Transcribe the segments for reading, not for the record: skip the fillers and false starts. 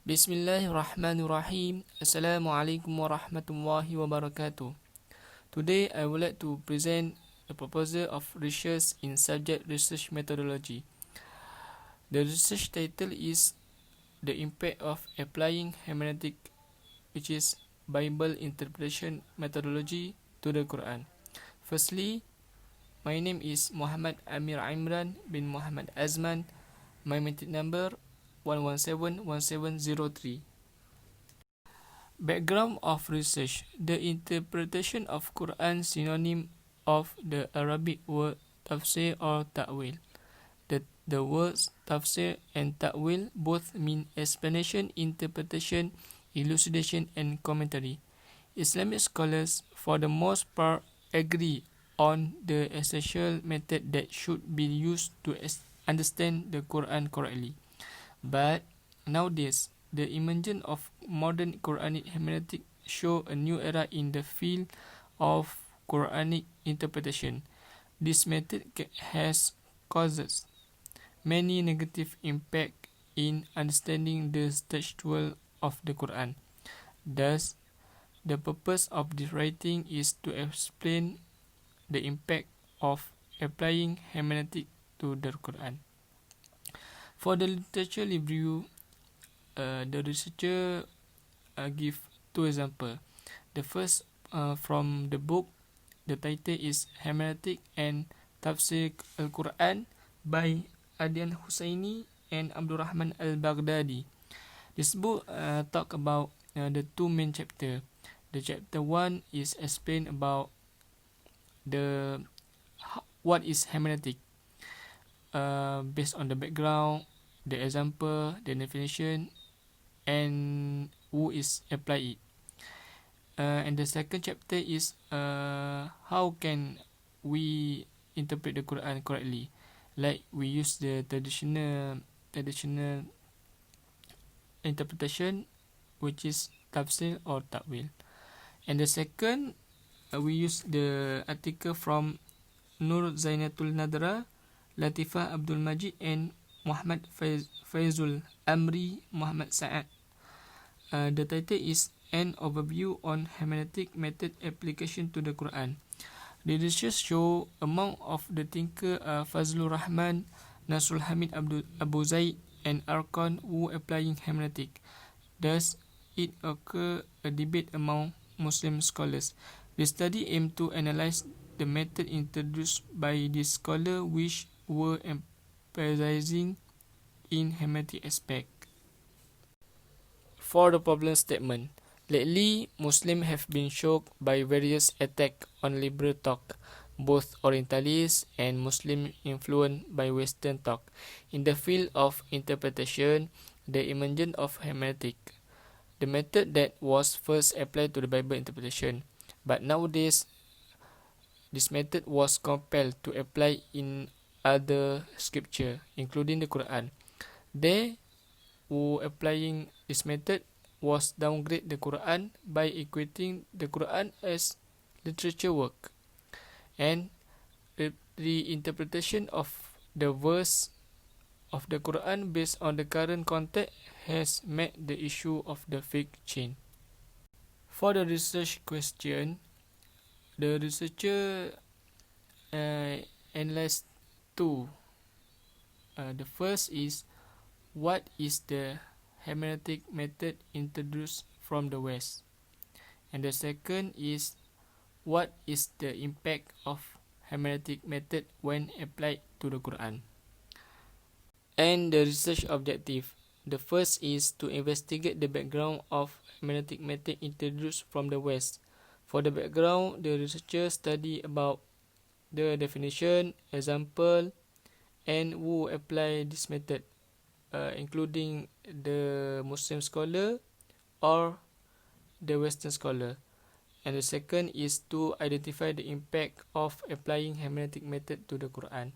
Bismillahirrahmanirrahim. Assalamualaikum warahmatullahi wabarakatuh. Today I would like to present a proposal of research in subject research methodology. The research title is The Impact of Applying Hermeneutics, which is Bible interpretation methodology, to the Qur'an. Firstly, my name is Muhammad Amir Imran bin Muhammad Azman. My metric number 1171703. Background of research. The interpretation of Quran synonym of the Arabic word tafsir or ta'wil. The words tafsir and ta'wil both mean explanation, interpretation, elucidation and commentary. Islamic scholars for the most part agree on the essential method that should be used to understand the Quran correctly. But nowadays, the emergence of modern Quranic hermeneutics show a new era in the field of Quranic interpretation. This method has caused many negative impact in understanding the textual of the Quran. Thus, the purpose of this writing is to explain the impact of applying hermeneutics to the Quran. For the literature review, the researcher give two examples. The first from the book, the title is Hermeneutic and Tafsir Al-Quran by Adyan Hussaini and Abdurrahman Al-Baghdadi. This book talk about the two main chapters. The chapter 1 is explain about the what is hermeneutic, based on the background, the example, the definition, and who is apply it. And the second chapter is how can we interpret the Quran correctly, like we use the traditional interpretation, which is tafsir or ta'wil. And the second, we use the article from Nur Zainatul Nadra, Latifah Abdul Majid and Muhammad Faizul Amri Muhammad Sa'ad. The title is An Overview on Hermeneutic Method Application to the Quran. The research show among of the thinker Fazlur Rahman, Nasrul Hamid Abu Zaid and Arkan who applying hermeneutic. Thus, it occur a debate among Muslim scholars. The study aimed to analyze the method introduced by this scholar which were emphasizing in hermeneutic aspect. For the problem statement, lately Muslims have been shocked by various attacks on liberal talk, both Orientalist and Muslim influenced by Western talk. In the field of interpretation, the emergence of hermeneutic, the method that was first applied to the Bible interpretation, but nowadays this method was compelled to apply in other scripture, including the Quran. They who applying this method was downgrade the Quran by equating the Quran as literature work, and the interpretation of the verse of the Quran based on the current context has met the issue of the fake chain. For the research question, the researcher analyzed two. The first is, what is the hermeneutic method introduced from the West? And the second is, what is the impact of hermeneutic method when applied to the Quran? And the research objective. The first is to investigate the background of hermeneutic method introduced from the West. For the background, the researcher study about the definition, example, and who apply this method, including the Muslim scholar or the Western scholar. And the second is to identify the impact of applying hermeneutic method to the Quran.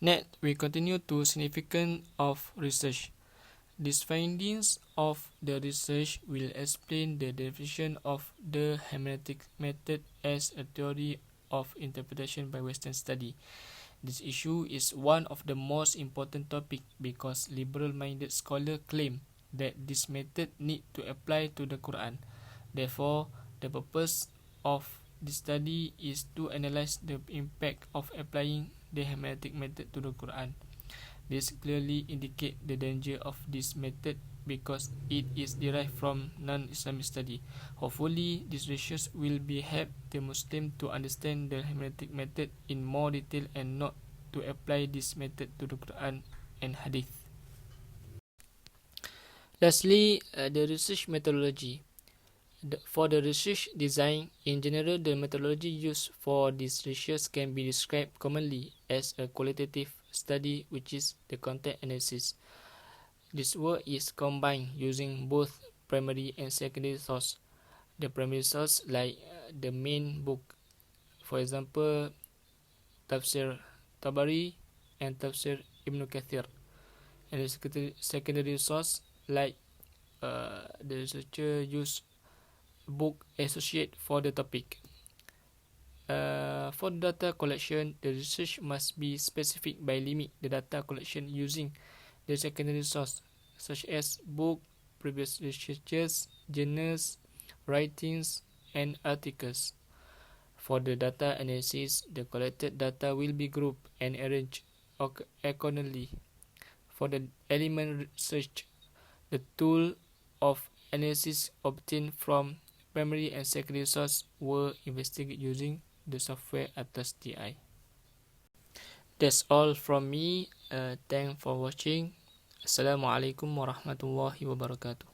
Next, we continue to significance of research. These findings of the research will explain the definition of the hermeneutic method as a theory of interpretation by Western study. This issue is one of the most important topics because liberal-minded scholars claim that this method need to apply to the Quran. Therefore, the purpose of this study is to analyze the impact of applying the Hermeneutic method to the Quran. This clearly indicates the danger of this method because it is derived from non-Islamic study. Hopefully, this research will be help the Muslim to understand the Hermeneutic method in more detail and not to apply this method to the Quran and Hadith. Lastly, the research methodology. For the research design, in general, the methodology used for this research can be described commonly as a qualitative study, which is the content analysis. This work is combined using both primary and secondary source. The primary source like the main book, for example, Tafsir Tabari and Tafsir Ibn Kathir, and the secondary source like the researcher use book associate for the topic. For data collection, the research must be specific by limit the data collection using the secondary source, such as book, previous researches, journals, writings, and articles. For the data analysis, the collected data will be grouped and arranged accordingly. For the element research, the tool of analysis obtained from primary and secondary source were investigated using the software Atas TI. That's all from me. Thanks for watching. Assalamualaikum warahmatullahi wabarakatuh.